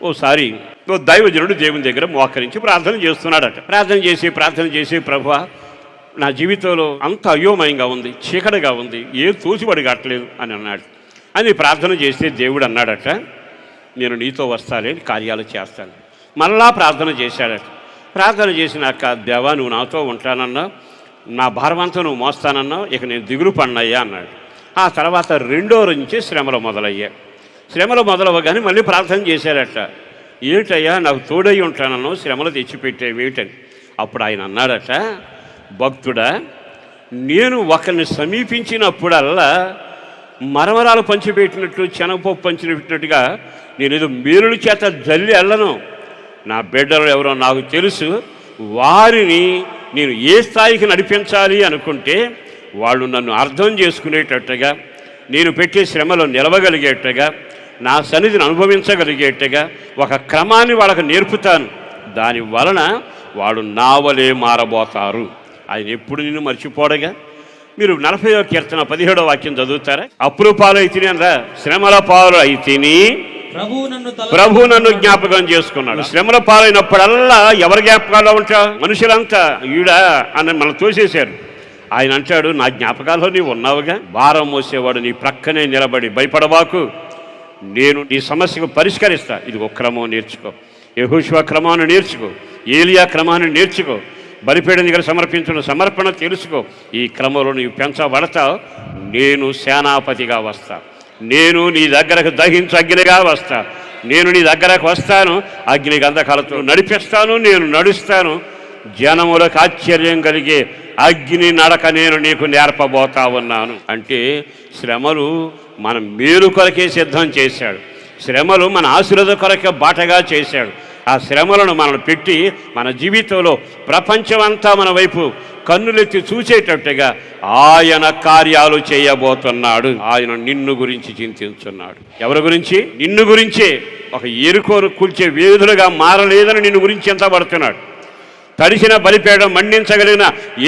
ఓసారి ఓ దైవజనుడు దేవుని దగ్గర మోకరించి ప్రార్థన చేస్తున్నాడట. ప్రార్థన చేసి ప్రభువా, నా జీవితంలో అంత అయోమయంగా ఉంది, చీకటిగా ఉంది, ఏం తోచిబడి కావట్లేదు అని అన్నాడు. అని ప్రార్థన చేస్తే దేవుడు అన్నాడట, నేను నీతో వస్తాలే, కార్యాలు చేస్తాను. మళ్ళా ప్రార్థన చేశాడట. ప్రార్థన చేసినాక, దేవా నువ్వు నాతో ఉంటానన్నా, నా భారమంతా నువ్వు మోస్తానన్నావు, ఇక నేను దిగులు పడినయ్యా అన్నాడు. ఆ తర్వాత రెండో రోజు నుంచి శ్రమలు మొదలయ్యాయి. శ్రమలు మొదలవగానే మళ్ళీ ప్రార్థన చేశాడట, ఏంటయ్యా నాకు తోడై ఉంటానన్నావు, శ్రమలు తెచ్చిపెట్టేవేటని. అప్పుడు ఆయన అన్నాడట, భక్తుడా, నేను ఒకరిని సమీపించినప్పుడల్లా మరమరాలు పంచిపెట్టినట్టు, శనగపప్పు పంచిపెట్టినట్టుగా నేను ఏదో మేలుల చేత జల్లి వెళ్ళను. నా బిడ్డలు ఎవరో నాకు తెలుసు, వారిని నేను ఏ స్థాయికి నడిపించాలి అనుకుంటే వాళ్ళు నన్ను అర్థం చేసుకునేటట్టుగా, నేను పెట్టే శ్రమలో నిలవగలిగేట్టుగా, నా సన్నిధిని అనుభవించగలిగేట్టుగా ఒక క్రమాన్ని వాళ్ళకు నేర్పుతాను. దాని వలన వాడు నావలే మారబోతారు. ఆయన ఎప్పుడు నిన్ను మర్చిపోడగా. మీరు 40వ కీర్తన 17వ వాక్యం చదువుతారా? అప్పుల పాలు అయితేనే అనరా, శ్రమల పాలు అయితేని ప్రభు నన్ను జ్ఞాపకం చేసుకున్నాడు. శ్రమల పాలైనప్పుడల్లా ఎవరి జ్ఞాపకాల్లో ఉంటా? మనుషులంతా ఈడా అని మనం తోసేశారు. ఆయన అంటాడు, నా జ్ఞాపకాల్లో నీవు ఉన్నావుగా. భారం మోసేవాడు నీ ప్రక్కనే నిలబడి, భయపడవాకు, నేను నీ సమస్యకు పరిష్కరిస్తా. ఇది ఒక క్రమం నేర్చుకో, యెహోషువ క్రమాన్ని నేర్చుకో, ఏలియా క్రమాన్ని నేర్చుకో, బలిపీఠం దగ్గర సమర్పించిన సమర్పణ తెలుసుకో. ఈ క్రమంలో నీవు పెంచబడతావు. నేను సేనాపతిగా వస్తా, నేను నీ దగ్గరకు దహించు అగ్నిగా వస్తా, నేను నీ దగ్గరకు వస్తాను, అగ్ని గంధకాలతో నడిపిస్తాను, నేను నడుస్తాను, జనములకు ఆశ్చర్యం కలిగే అగ్ని నడక నేను నీకు నేర్పబోతా ఉన్నాను. అంటే శ్రమలు మన మేలు కొరకే సిద్ధం చేశాడు. శ్రమలు మన ఆశీర్వాద కొరకే బాటగా చేశాడు. ఆ శ్రమలను మనం పెట్టి మన జీవితంలో ప్రపంచమంతా మన వైపు కన్నులెత్తి చూసేటట్టుగా ఆయన కార్యాలు చేయబోతున్నాడు. ఆయన నిన్ను గురించి చింతించున్నాడు. ఎవరి గురించి? నిన్ను గురించే. ఒక ఎరుకోను కూల్చే వేధులుగా మారలేదని నిన్ను గురించి ఎంతబడుతున్నాడు. తడిసిన బలిపీఠం మండించగలిగిన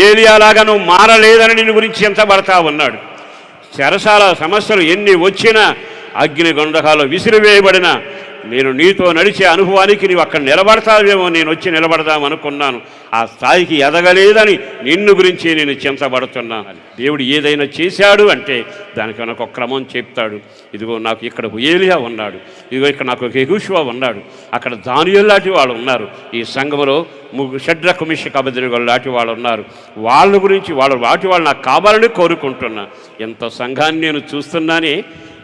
ఏలియాలాగా నువ్వు మారలేదని నిన్ను గురించి ఎంతబడతా ఉన్నాడు. చెరసాల సమస్యలు ఎన్ని వచ్చినా, అగ్ని గంధకాలు విసిరివేయబడిన నేను నీతో నడిచే అనుభవానికి నీవు అక్కడ నిలబడతావేమో, నేను వచ్చి నిలబడదామనుకున్నాను, ఆ స్థాయికి ఎదగలేదని నిన్ను గురించి నేను చింతబడుతున్నాను. దేవుడు ఏదైనా చేశాడు అంటే దానికి నాకు ఒక క్రమం చెప్తాడు. ఇదిగో నాకు ఇక్కడ ఏలియా ఉన్నాడు, ఇదిగో ఇక్కడ నాకు యెహోషువ ఉన్నాడు, అక్కడ దానియేలు లాంటి వాళ్ళు ఉన్నారు, ఈ సంఘంలో షడ్రకు మిషక్ అబేద్నెగో లాంటి వాళ్ళు ఉన్నారు. వాళ్ళ గురించి వాటి వాళ్ళు నాకు కావాలని కోరుకుంటున్నా. ఎంత సంఘాన్ని నేను చూస్తున్నానే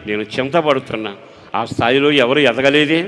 నేను చింతపడుతున్నా. ఆ స్థాయిలో ఎవరు ఎదగలేదే.